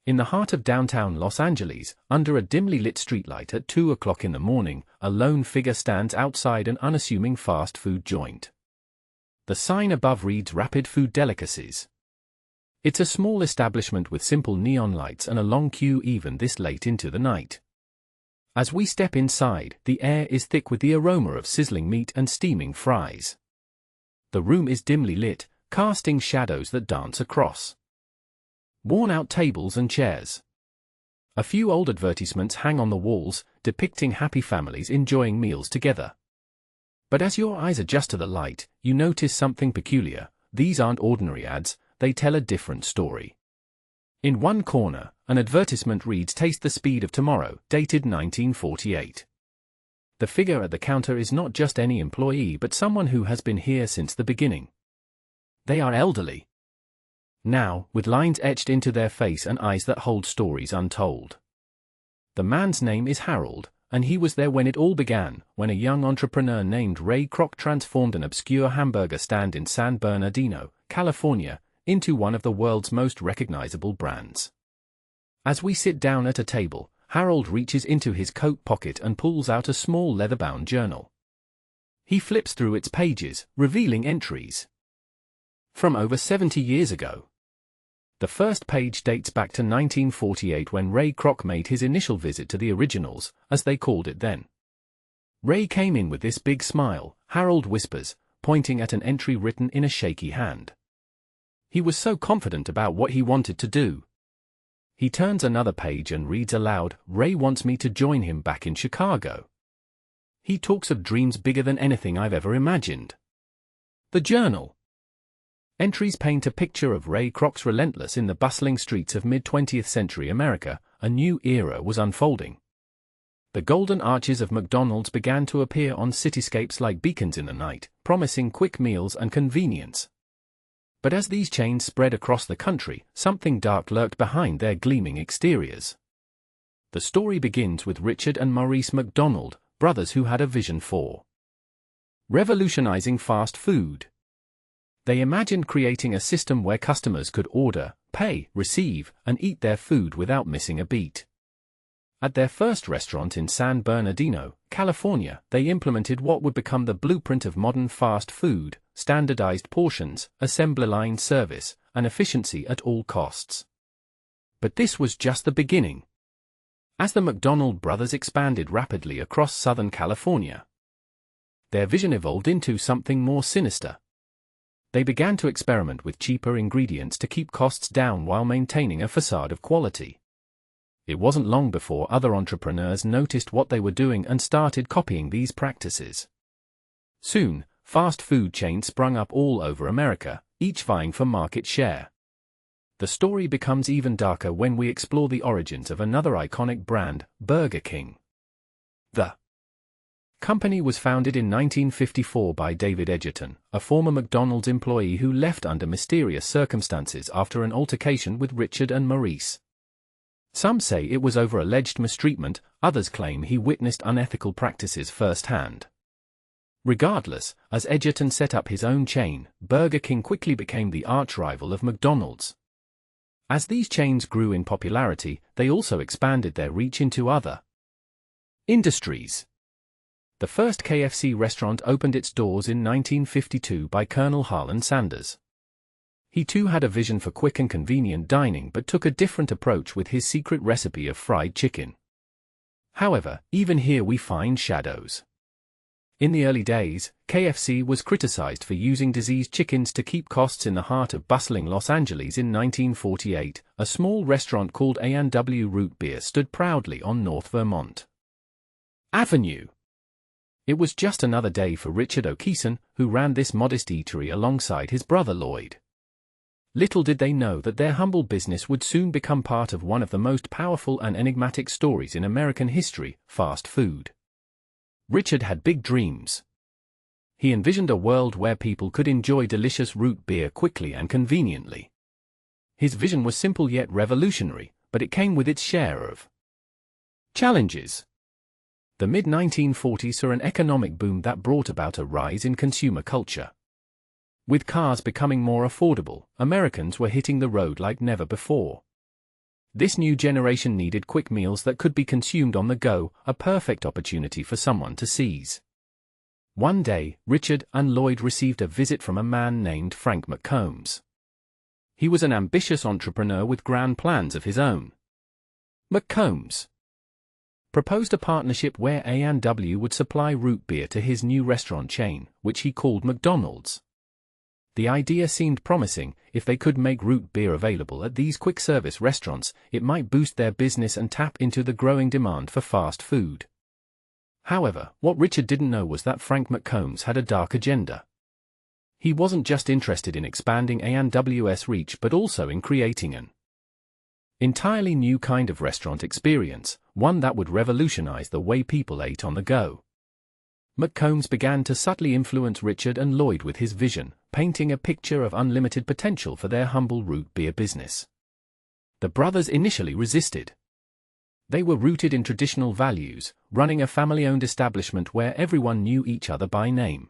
In the heart of downtown Los Angeles, under a dimly lit streetlight at 2 o'clock in the morning, a lone figure stands outside an unassuming fast food joint. The sign above reads Rapid Food Delicacies. It's a small establishment with simple neon lights and a long queue even this late into the night. As we step inside, the air is thick with the aroma of sizzling meat and steaming fries. The room is dimly lit, casting shadows that dance across worn-out tables and chairs. A few old advertisements hang on the walls, depicting happy families enjoying meals together. But as your eyes adjust to the light, you notice something peculiar. These aren't ordinary ads, they tell a different story. In one corner, an advertisement reads Taste the Speed of Tomorrow, dated 1948. The figure at the counter is not just any employee but someone who has been here since the beginning. They are elderly. Now, with lines etched into their face and eyes that hold stories untold. The man's name is Harold, and he was there when it all began, when a young entrepreneur named Ray Kroc transformed an obscure hamburger stand in San Bernardino, California, into one of the world's most recognizable brands. As we sit down at a table, Harold reaches into his coat pocket and pulls out a small leather-bound journal. He flips through its pages, revealing entries from over 70 years ago. The first page dates back to 1948 when Ray Kroc made his initial visit to the originals, as they called it then. Ray came in with this big smile, Harold whispers, pointing at an entry written in a shaky hand. He was so confident about what he wanted to do. He turns another page and reads aloud, Ray wants me to join him back in Chicago. He talks of dreams bigger than anything I've ever imagined. The journal entries paint a picture of Ray Kroc's relentless in the bustling streets of mid-20th century America. A new era was unfolding. The golden arches of McDonald's began to appear on cityscapes like beacons in the night, promising quick meals and convenience. But as these chains spread across the country, something dark lurked behind their gleaming exteriors. The story begins with Richard and Maurice McDonald, brothers who had a vision for revolutionizing fast food. They imagined creating a system where customers could order, pay, receive, and eat their food without missing a beat. At their first restaurant in San Bernardino, California, they implemented what would become the blueprint of modern fast food: standardized portions, assembly line service, and efficiency at all costs. But this was just the beginning. As the McDonald brothers expanded rapidly across Southern California, their vision evolved into something more sinister. They began to experiment with cheaper ingredients to keep costs down while maintaining a facade of quality. It wasn't long before other entrepreneurs noticed what they were doing and started copying these practices. Soon, fast food chains sprung up all over America, each vying for market share. The story becomes even darker when we explore the origins of another iconic brand, Burger King. The company was founded in 1954 by David Edgerton, a former McDonald's employee who left under mysterious circumstances after an altercation with Richard and Maurice. Some say it was over alleged mistreatment, others claim he witnessed unethical practices firsthand. Regardless, as Edgerton set up his own chain, Burger King quickly became the arch-rival of McDonald's. As these chains grew in popularity, they also expanded their reach into other industries. The first KFC restaurant opened its doors in 1952 by Colonel Harlan Sanders. He too had a vision for quick and convenient dining but took a different approach with his secret recipe of fried chicken. However, even here we find shadows. In the early days, KFC was criticized for using diseased chickens to keep costs in the heart of bustling Los Angeles. In 1948, a small restaurant called A&W Root Beer stood proudly on North Vermont Avenue. It was just another day for Richard O'Keeson, who ran this modest eatery alongside his brother Lloyd. Little did they know that their humble business would soon become part of one of the most powerful and enigmatic stories in American history: fast food. Richard had big dreams. He envisioned a world where people could enjoy delicious root beer quickly and conveniently. His vision was simple yet revolutionary, but it came with its share of challenges. The mid-1940s saw an economic boom that brought about a rise in consumer culture. With cars becoming more affordable, Americans were hitting the road like never before. This new generation needed quick meals that could be consumed on the go, a perfect opportunity for someone to seize. One day, Richard and Lloyd received a visit from a man named Frank McCombs. He was an ambitious entrepreneur with grand plans of his own. McCombs proposed a partnership where A&W would supply root beer to his new restaurant chain, which he called McDonald's. The idea seemed promising. If they could make root beer available at these quick-service restaurants, it might boost their business and tap into the growing demand for fast food. However, what Richard didn't know was that Frank McCombs had a dark agenda. He wasn't just interested in expanding A&W's reach but also in creating an entirely new kind of restaurant experience, one that would revolutionize the way people ate on the go. McCombs began to subtly influence Richard and Lloyd with his vision, painting a picture of unlimited potential for their humble root beer business. The brothers initially resisted. They were rooted in traditional values, running a family-owned establishment where everyone knew each other by name.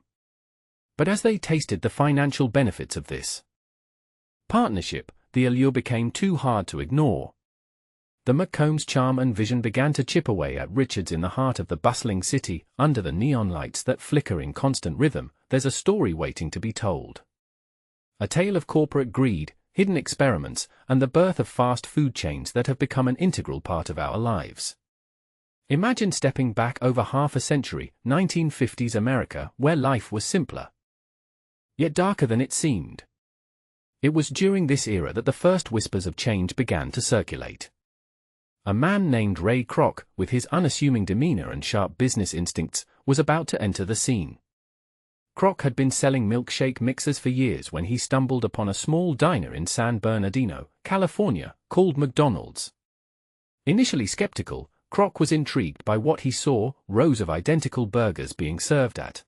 But as they tasted the financial benefits of this partnership, the allure became too hard to ignore. The McCombs' charm and vision began to chip away at Richard's. In the heart of the bustling city, under the neon lights that flicker in constant rhythm, there's a story waiting to be told. A tale of corporate greed, hidden experiments, and the birth of fast food chains that have become an integral part of our lives. Imagine stepping back over half a century, 1950s America, where life was simpler, yet darker than it seemed. It was during this era that the first whispers of change began to circulate. A man named Ray Kroc, with his unassuming demeanor and sharp business instincts, was about to enter the scene. Kroc had been selling milkshake mixers for years when he stumbled upon a small diner in San Bernardino, California, called McDonald's. Initially skeptical, Kroc was intrigued by what he saw: rows of identical burgers being served at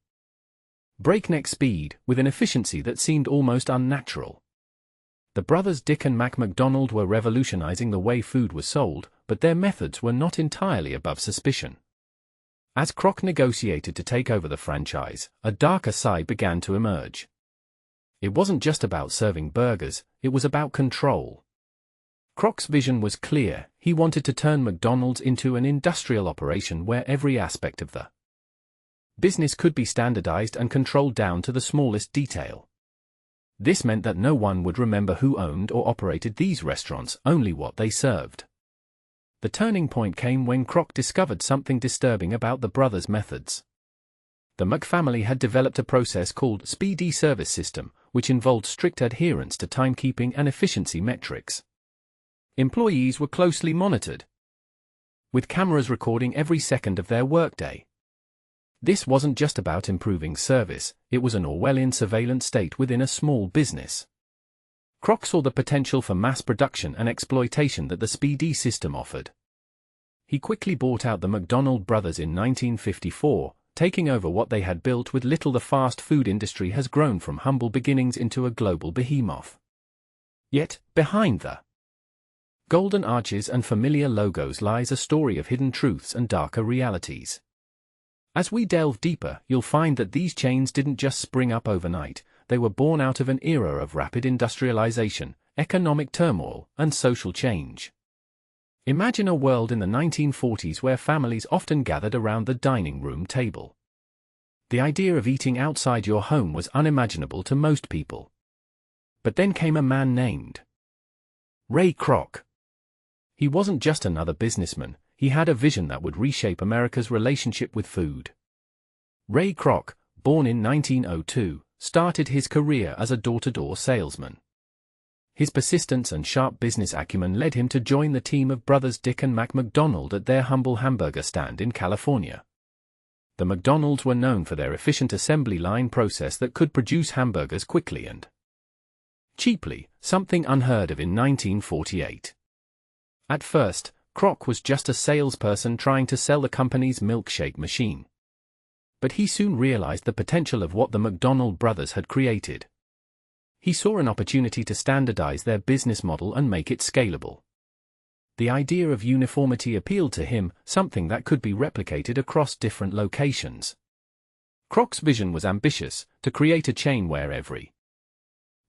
breakneck speed, with an efficiency that seemed almost unnatural. The brothers Dick and Mac McDonald were revolutionizing the way food was sold, but their methods were not entirely above suspicion. As Kroc negotiated to take over the franchise, a darker side began to emerge. It wasn't just about serving burgers, it was about control. Kroc's vision was clear: he wanted to turn McDonald's into an industrial operation where every aspect of the business could be standardized and controlled down to the smallest detail. This meant that no one would remember who owned or operated these restaurants, only what they served. The turning point came when Kroc discovered something disturbing about the brothers' methods. The Mc family had developed a process called Speedy Service System, which involved strict adherence to timekeeping and efficiency metrics. Employees were closely monitored, with cameras recording every second of their workday. This wasn't just about improving service, it was an Orwellian surveillance state within a small business. Kroc saw the potential for mass production and exploitation that the Speedy system offered. He quickly bought out the McDonald brothers in 1954, taking over what they had built with little. The fast food industry has grown from humble beginnings into a global behemoth. Yet, behind the golden arches and familiar logos lies a story of hidden truths and darker realities. As we delve deeper, you'll find that these chains didn't just spring up overnight. They were born out of an era of rapid industrialization, economic turmoil, and social change. Imagine a world in the 1940s where families often gathered around the dining room table. The idea of eating outside your home was unimaginable to most people. But then came a man named Ray Kroc. He wasn't just another businessman, he had a vision that would reshape America's relationship with food. Ray Kroc, born in 1902, started his career as a door-to-door salesman. His persistence and sharp business acumen led him to join the team of brothers Dick and Mac McDonald at their humble hamburger stand in California. The McDonalds were known for their efficient assembly line process that could produce hamburgers quickly and cheaply, something unheard of in 1948. At first, Kroc was just a salesperson trying to sell the company's milkshake machine. But he soon realized the potential of what the McDonald brothers had created. He saw an opportunity to standardize their business model and make it scalable. The idea of uniformity appealed to him, something that could be replicated across different locations. Kroc's vision was ambitious: to create a chain where every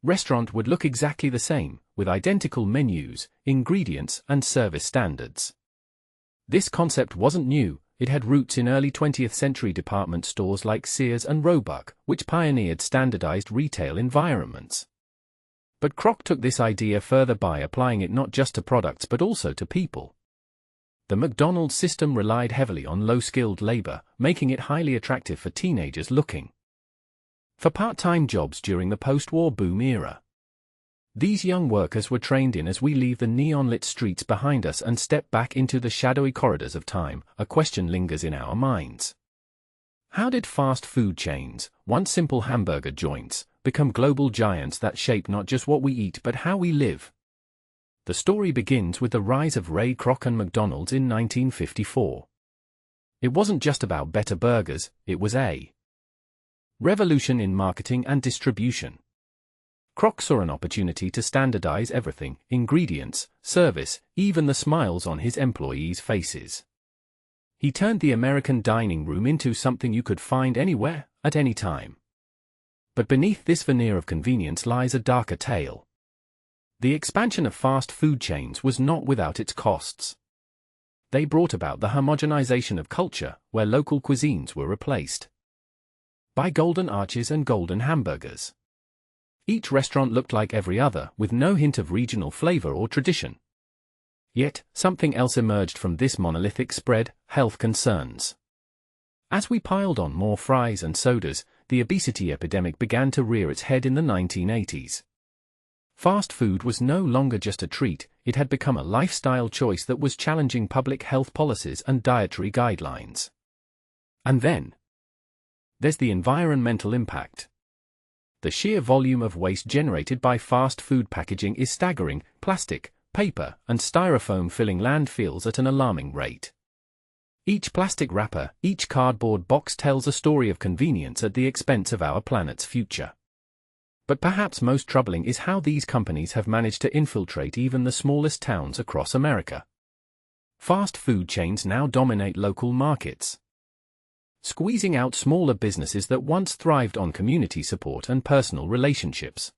restaurant would look exactly the same, with identical menus, ingredients, and service standards. This concept wasn't new. It had roots in early 20th century department stores like Sears and Roebuck, which pioneered standardized retail environments. But Kroc took this idea further by applying it not just to products but also to people. The McDonald's system relied heavily on low-skilled labor, making it highly attractive for teenagers looking for part-time jobs during the post-war boom era. These young workers were trained in as we leave the neon-lit streets behind us and step back into the shadowy corridors of time. A question lingers in our minds. How did fast food chains, once simple hamburger joints, become global giants that shape not just what we eat but how we live? The story begins with the rise of Ray Kroc and McDonald's in 1954. It wasn't just about better burgers, it was a revolution in marketing and distribution. Kroc saw an opportunity to standardize everything: ingredients, service, even the smiles on his employees' faces. He turned the American dining room into something you could find anywhere, at any time. But beneath this veneer of convenience lies a darker tale. The expansion of fast food chains was not without its costs. They brought about the homogenization of culture, where local cuisines were replaced by golden arches and golden hamburgers. Each restaurant looked like every other, with no hint of regional flavor or tradition. Yet, something else emerged from this monolithic spread: health concerns. As we piled on more fries and sodas, the obesity epidemic began to rear its head in the 1980s. Fast food was no longer just a treat, it had become a lifestyle choice that was challenging public health policies and dietary guidelines. And then there's the environmental impact. The sheer volume of waste generated by fast food packaging is staggering: plastic, paper, and styrofoam filling landfills at an alarming rate. Each plastic wrapper, each cardboard box tells a story of convenience at the expense of our planet's future. But perhaps most troubling is how these companies have managed to infiltrate even the smallest towns across America. Fast food chains now dominate local markets, squeezing out smaller businesses that once thrived on community support and personal relationships.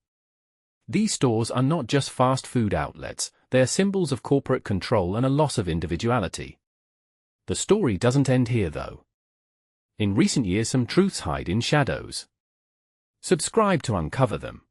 These stores are not just fast food outlets, they are symbols of corporate control and a loss of individuality. The story doesn't end here, though. In recent years, some truths hide in shadows. Subscribe to uncover them.